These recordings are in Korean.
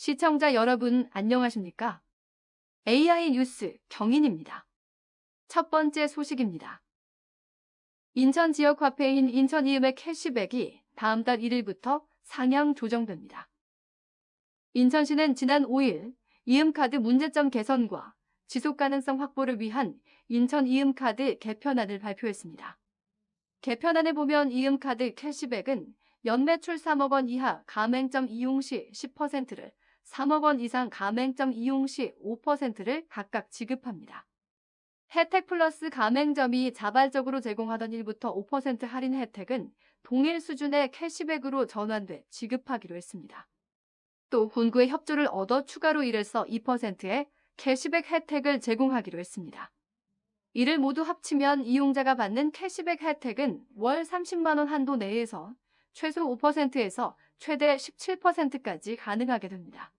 시청자 여러분 안녕하십니까? AI 뉴스 경인입니다. 첫 번째 소식입니다. 인천 지역 화폐인 인천이음의 캐시백이 다음 달 1일부터 상향 조정됩니다. 인천시는 지난 5일 이음카드 문제점 개선과 지속가능성 확보를 위한 인천 이음카드 개편안을 발표했습니다. 개편안에 보면 이음카드 캐시백은 연매출 3억 원 이하 가맹점 이용 시 10%를 3억 원 이상 가맹점 이용 시 5%를 각각 지급합니다. 혜택 플러스 가맹점이 자발적으로 제공하던 1부터 5% 할인 혜택은 동일 수준의 캐시백으로 전환돼 지급하기로 했습니다. 또 군구의 협조를 얻어 추가로 1에서 2%의 캐시백 혜택을 제공하기로 했습니다. 이를 모두 합치면 이용자가 받는 캐시백 혜택은 월 30만 원 한도 내에서 최소 5%에서 최대 17%까지 가능하게 됩니다.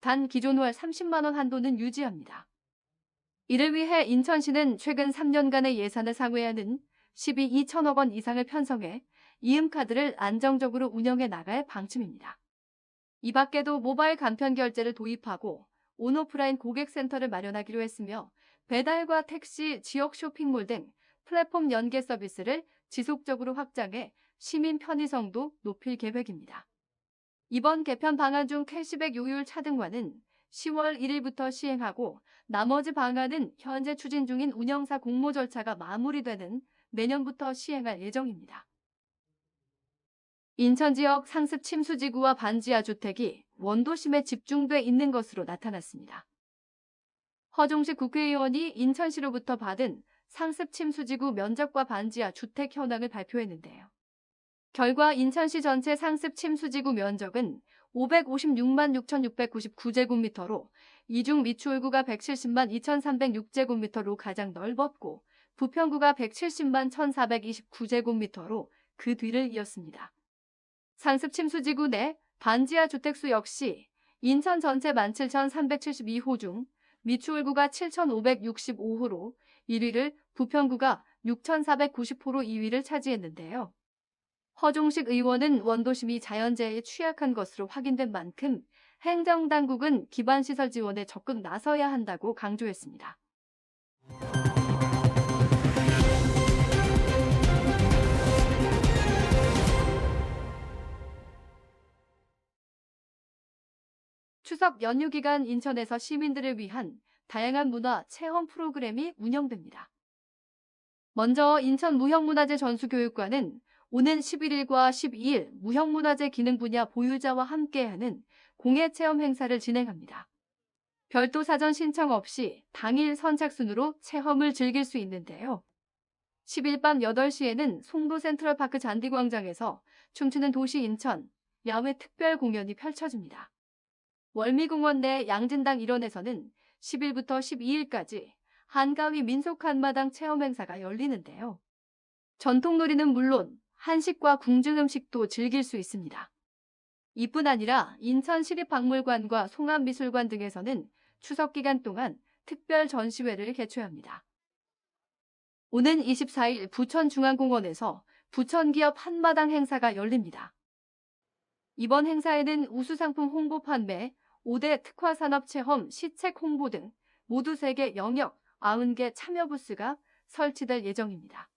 단 기존 월 30만 원 한도는 유지합니다. 이를 위해 인천시는 최근 3년간의 예산을 상회하는 12, 2천억 원 이상을 편성해 이음카드를 안정적으로 운영해 나갈 방침입니다. 이 밖에도 모바일 간편 결제를 도입하고 온오프라인 고객센터를 마련하기로 했으며 배달과 택시, 지역 쇼핑몰 등 플랫폼 연계 서비스를 지속적으로 확장해 시민 편의성도 높일 계획입니다. 이번 개편 방안 중 캐시백 요율 차등화는 10월 1일부터 시행하고 나머지 방안은 현재 추진 중인 운영사 공모 절차가 마무리되는 내년부터 시행할 예정입니다. 인천 지역 상습 침수지구와 반지하 주택이 원도심에 집중돼 있는 것으로 나타났습니다. 허종식 국회의원이 인천시로부터 받은 상습 침수지구 면적과 반지하 주택 현황을 발표했는데요. 결과 인천시 전체 상습 침수지구 면적은 556만 6,699제곱미터로 이 중 미추홀구가 170만 2,306제곱미터로 가장 넓었고 부평구가 170만 1,429제곱미터로 그 뒤를 이었습니다. 상습 침수지구 내 반지하 주택수 역시 인천 전체 17,372호 중 미추홀구가 7,565호로 1위를 부평구가 6,490호로 2위를 차지했는데요. 허종식 의원은 원도심이 자연재해에 취약한 것으로 확인된 만큼 행정당국은 기반시설 지원에 적극 나서야 한다고 강조했습니다. 추석 연휴 기간 인천에서 시민들을 위한 다양한 문화 체험 프로그램이 운영됩니다. 먼저 인천 무형문화재 전수교육관은 오는 11일과 12일 무형문화재 기능 분야 보유자와 함께하는 공예체험 행사를 진행합니다. 별도 사전 신청 없이 당일 선착순으로 체험을 즐길 수 있는데요. 10일 밤 8시에는 송도 센트럴파크 잔디광장에서 춤추는 도시 인천 야외 특별 공연이 펼쳐집니다. 월미공원 내 양진당 일원에서는 10일부터 12일까지 한가위 민속 한마당 체험 행사가 열리는데요. 전통놀이는 물론 한식과 궁중 음식도 즐길 수 있습니다. 이뿐 아니라 인천시립박물관과 송암미술관 등에서는 추석 기간 동안 특별 전시회를 개최합니다. 오는 24일 부천중앙공원에서 부천기업 한마당 행사가 열립니다. 이번 행사에는 우수상품 홍보 판매, 5대 특화산업체험 시책 홍보 등 모두 3개 영역 90개 참여 부스가 설치될 예정입니다.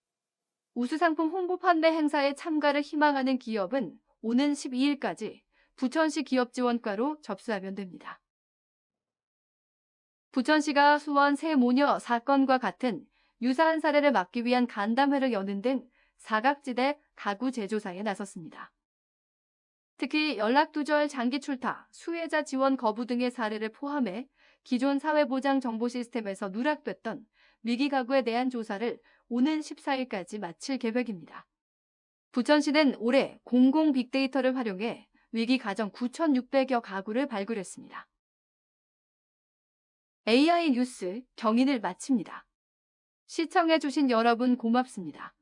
우수상품 홍보 판매 행사에 참가를 희망하는 기업은 오는 12일까지 부천시 기업지원과로 접수하면 됩니다. 부천시가 수원 새 모녀 사건과 같은 유사한 사례를 막기 위한 간담회를 여는 등 사각지대 가구 재조사에 나섰습니다. 특히 연락두절, 장기 출타, 수혜자 지원 거부 등의 사례를 포함해 기존 사회보장 정보 시스템에서 누락됐던 위기 가구에 대한 조사를 오는 14일까지 마칠 계획입니다. 부천시는 올해 공공 빅데이터를 활용해 위기 가정 9,600여 가구를 발굴했습니다. AI 뉴스 경인을 마칩니다. 시청해주신 여러분 고맙습니다.